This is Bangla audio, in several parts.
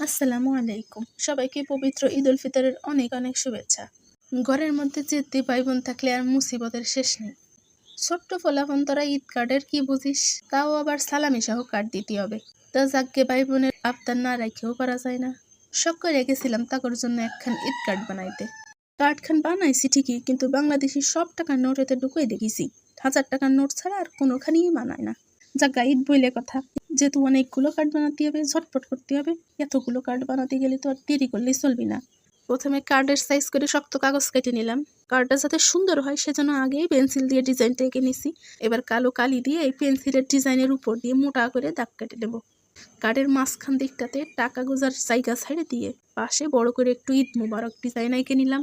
আসসালামু আলাইকুম। সবাইকে পবিত্র ঈদ উল ফিতরের অনেক অনেক শুভেচ্ছা। ঘরের মধ্যে যেতে ভাই বোন থাকলে আর মুসিবতের শেষ নেই। ছোট্ট ফলাফল তোরা ঈদ কার্ডের কি বুঝিস, তাও আবার সালামি সহ কার্ড দিতে হবে। তা যাকে ভাই বোনের আবদার না রাখেও পারা যায় না। শখ করে রেখেছিলাম তাকর জন্য একখান ঈদ কার্ড বানাইতে। কার্ডখান বানাইছি ঠিকই, কিন্তু বাংলাদেশি সব টাকার নোট এতে ঢুকাই দেখেছি। 1000 টাকার নোট ছাড়া আর কোনোখানেই মানায় না। যাক ঈদ বইলে কথা, যেহেতু অনেকগুলো কার্ড বানাতে হবে, ঝটপট করতে হবে। এতগুলো কার্ড বানাতে গেলে তো আর দেরি করলেই চলবে না। প্রথমে কার্ডের সাইজ করে শক্ত কাগজ কেটে নিলাম। কার্ডটা যাতে সুন্দর হয় সেজন্য আগেই পেন্সিল দিয়ে ডিজাইনটা এঁকে নিছি। এবার কালো কালি দিয়ে এই পেন্সিলের ডিজাইনের উপর দিয়ে মোটা করে দাগ কেটে দেব। কার্ডের মাঝখান দিকটাতে টাকা গোজার জায়গা ছেড়ে দিয়ে পাশে বড় করে একটু ঈদ মুবারক ডিজাইন এঁকে নিলাম।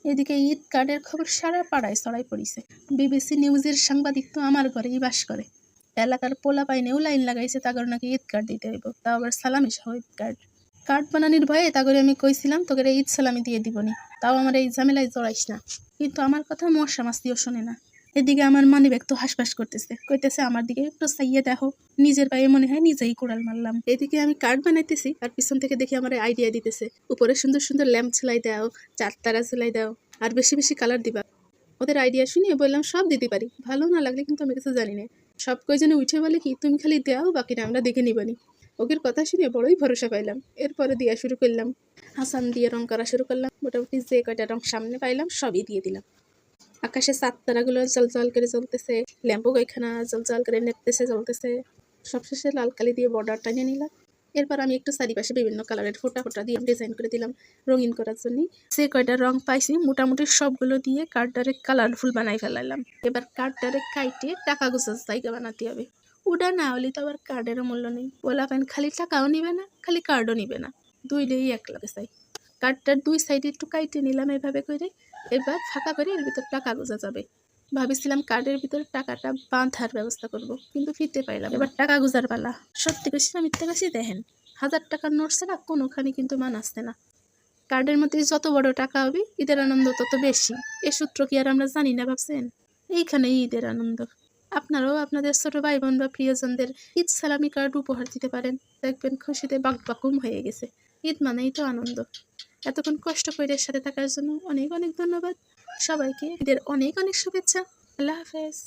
এদিকে ঈদ কার্ডের খবর সারা পাড়ায় ছড়াই পড়িছে। বিবিসি নিউজের সাংবাদিক তো আমার ঘরেই বাস করে। এলাকার পোলা পাইনেও লাইন লাগাইছে তাগর নাকি ঈদ কার্ড দিতে হইব, তাও আবার সালামি সহ ঈদ কার্ড। কার্ড বানানির ভয়ে তাগরে আমি কইছিলাম তোকে ঈদ সালামি দিয়ে দিবনি, তাও আমার এই ঝামেলায় জড়াইস না। কিন্তু আমার কথা মশা মাস্তিও শোনে না। এদিকে আমার মানিব্যাগ তো হাসপাস করতেছে, কইতেছে আমার দিকে একটু চাইয়ে দেখো। নিজের পায়ে মনে হয় নিজেই কোড়াল মারলাম। এদিকে আমি কার্ড বানাইতেছি আর পিছন থেকে দেখি আমার আইডিয়া দিতেছে, উপরে সুন্দর সুন্দর ল্যাম্প ঝুলাই দাও, চারতারা ঝুলাই দাও, আর বেশি বেশি কালার দিবা। ওদের আইডিয়া শুনিয়ে বললাম সব দিতে পারি, ভালো না লাগলে কিন্তু আমি কিছু জানি না। সব কয়জনে উঠে বলে কি তুমি খালি দেও, বাকিটা আমরা দেখে নিবানি। ওদের কথা শুনে বড়ই ভরসা পাইলাম। এরপরে দেওয়া শুরু করলাম, হাসান দিয়ে রং করা শুরু করলাম। মোটামুটি যে কয়টা রং সামনে পাইলাম সবই দিয়ে দিলাম। আকাশে চাঁদতারাগুলো জলজল করে জ্বলতেছে, ল্যাম্পো কয়খানা জলজল করে নেপতেছে জ্বলতেছে। সবশেষে লাল কালি দিয়ে বর্ডার টানিয়ে নিলাম। এরপর আমি একটু চারিপাশে বিভিন্ন কালারের ফোটা ফোটা দিয়ে ডিজাইন করে দিলাম রঙিন করার জন্য। যে কয়টা রং পাইছি মোটামুটি সবগুলো দিয়ে কার্ডটারে কালারফুল বানাই ফেলাইলাম। এবার কার্ডটারে কাইটে টাকা গোছার জায়গা বানাতে হবে। ওটা না হলে তো আবার কার্ডেরও মূল্য নেই। বলা পাইন খালি টাকাও নিবে না, খালি কার্ডও নিবে না, দুইটাই এক লাগে চাই। কার্ডটার দুই সাইডে একটু কাইটে নিলাম এভাবে করে। এবার ফাঁকা করে এর ভিতর টাকা গোছা যাবে। ভাবিছিলাম কার্ডের ভিতরে টাকাটা বাঁধার ব্যবস্থা করব, কিন্তু ফিরতে পাইলাম। এবার টাকা গুজার পালা। সত্যি বেশি না মিথ্যা বেশি দেখেন, 1000 টাকার নোট ছাড়া কোনোখানে কিন্তু মান আসছে না। কার্ডের মধ্যে যত বড় টাকা হবে ঈদের আনন্দ তত বেশি। এ সূত্র কি আর আমরা জানি না ভাবছেন? এইখানেই ঈদের আনন্দ। আপনারাও আপনাদের ছোট ভাই বোন বা প্রিয়জনদের ঈদ সালামি কার্ড উপহার দিতে পারেন। দেখবেন খুশিতে বাকবাকুম হয়ে গেছে। ঈদ মানেই তো আনন্দ। এতক্ষণ কষ্ট করে সাথে থাকার জন্য অনেক অনেক ধন্যবাদ। সবাইকে ঈদের অনেক অনেক শুভেচ্ছা। আল্লাহ হাফেজ।